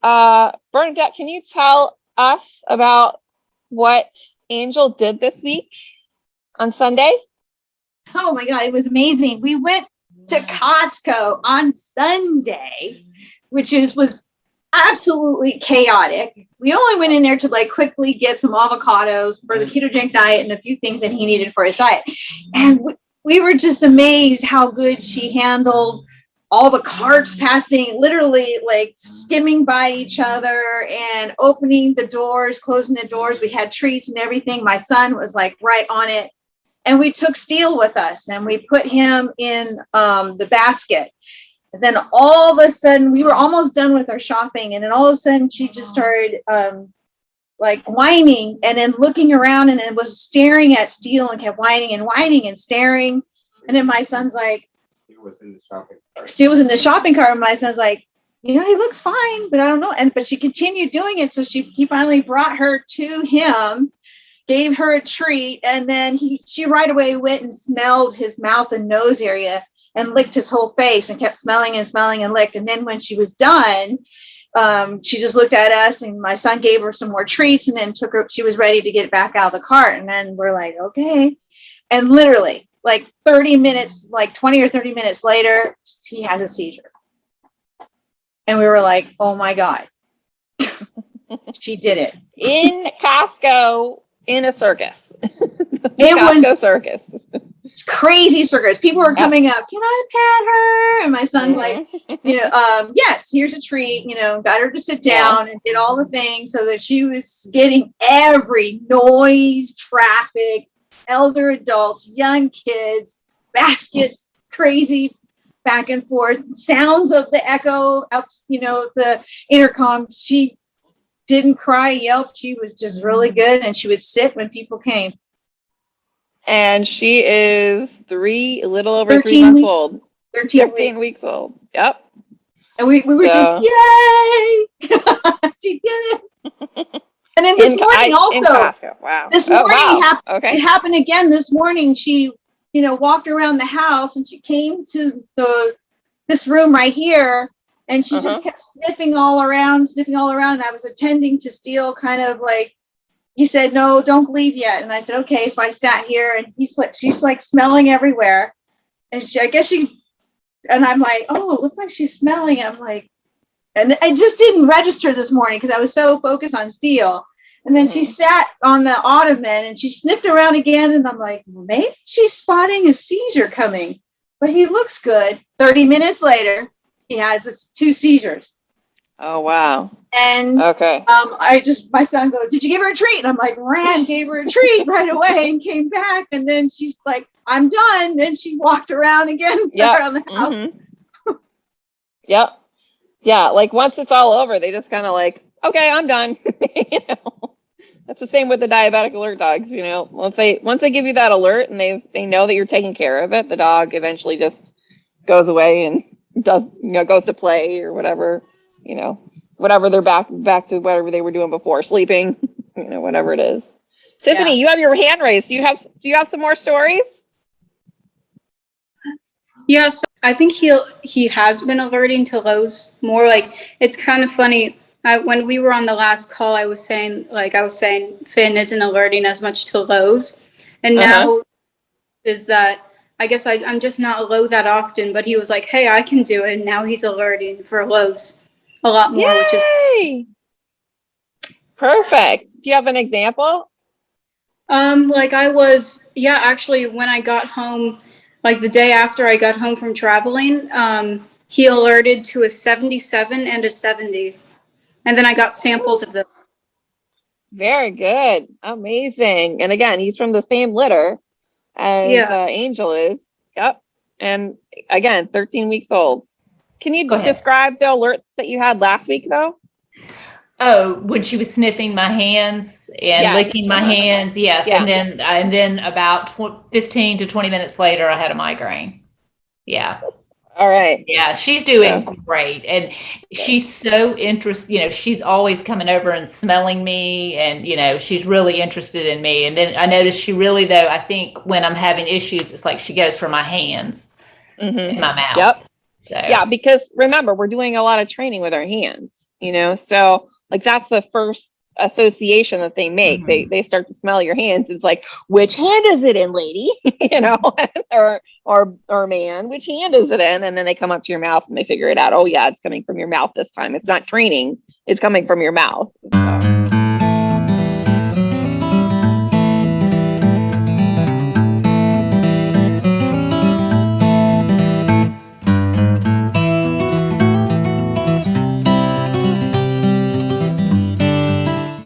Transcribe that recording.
Bernadette, can you tell us about what Angel did this week on Sunday? Oh my God, it was amazing. We went to Costco on Sunday, which was absolutely chaotic. We only went in there to like quickly get some avocados for the ketogenic diet and a few things that he needed for his diet. And we were just amazed how good she handled all the carts passing, literally like skimming by each other and opening the doors, closing the doors. We had treats and everything. My son was like right on it. And we took Steele with us and we put him in the basket. And then all of a sudden, we were almost done with our shopping. And then all of a sudden, she just started like whining and then looking around and then was staring at Steele and kept whining and staring. And then my son's like, Steele was in the shopping cart. And my son's like, he looks fine, but I don't know. But she continued doing it. So he finally brought her to him, gave her a treat. And then she right away went and smelled his mouth and nose area and licked his whole face and kept smelling and licked. And then when she was done, she just looked at us and my son gave her some more treats and then she was ready to get back out of the cart. And then we're like, okay. And literally like 20 or 30 minutes later, he has a seizure. And we were like, oh my God, she did it. In Costco, in a circus. It was circus. It's crazy circus. People were coming up, can I pet her? And my son's like, yes, here's a treat, got her to sit down and did all the things so that she was getting every noise, traffic, elder adults, young kids, baskets, crazy back and forth, sounds of the echo of, the intercom. She didn't cry, yelp. She was just really good. And she would sit when people came. And she is a little over 3 months old. 13 weeks old. Yep. And we were just, yay! She did it. And then this morning also, wow. This morning it happened again this morning. She, walked around the house and she came to this room right here and she just kept sniffing all around. And I was attending to Steele kind of like, he said, no, don't leave yet. And I said, okay. So I sat here and she's like smelling everywhere. And and I'm like, oh, it looks like she's smelling. I'm like, and I just didn't register this morning because I was so focused on Steele. And then she sat on the ottoman and she sniffed around again. And I'm like, maybe she's spotting a seizure coming, but he looks good. 30 minutes later, he has 2 seizures. Oh, wow. And my son goes, did you give her a treat? And I'm like, gave her a treat right away and came back. And then she's like, I'm done. And she walked around again around the house. Yep. Yeah. Like once it's all over, they just kind of like, okay, I'm done. That's the same with the diabetic alert dogs. Once they give you that alert and they know that you're taking care of it, the dog eventually just goes away and goes to play or whatever. Whatever they're back to whatever they were doing before, sleeping, whatever it is. Tiffany, you have your hand raised. Do you have some more stories? Yeah, so I think he has been alerting to lows more. Like it's kind of funny. When we were on the last call, I was saying Finn isn't alerting as much to lows, and now is that I guess I'm just not low that often. But he was like, hey, I can do it, and now he's alerting for lows a lot more. Yay! Which is perfect. Do you have an example? Actually when I got home, like the day after I got home from traveling, he alerted to a 77 and a 70. And then I got samples of them. Very good. Amazing. And again, he's from the same litter as Angel is. Yep. And again, 13 weeks old. Can you describe the alerts that you had last week, though? Oh, when she was sniffing my hands and licking my hands. Yes. Yeah. And then about 15 to 20 minutes later, I had a migraine. Yeah. All right. Yeah, she's doing great. And she's so interested, she's always coming over and smelling me and, she's really interested in me. And then I noticed she really, though, I think when I'm having issues, it's like she goes for my hands in my mouth. Yep. So Yeah, because remember, we're doing a lot of training with our hands, so like that's the first association that they make. They start to smell your hands. It's like, which hand is it in, lady? or man, which hand is it in? And then they come up to your mouth and they figure it out. Oh yeah, it's coming from your mouth this time. It's not training, it's coming from your mouth. So.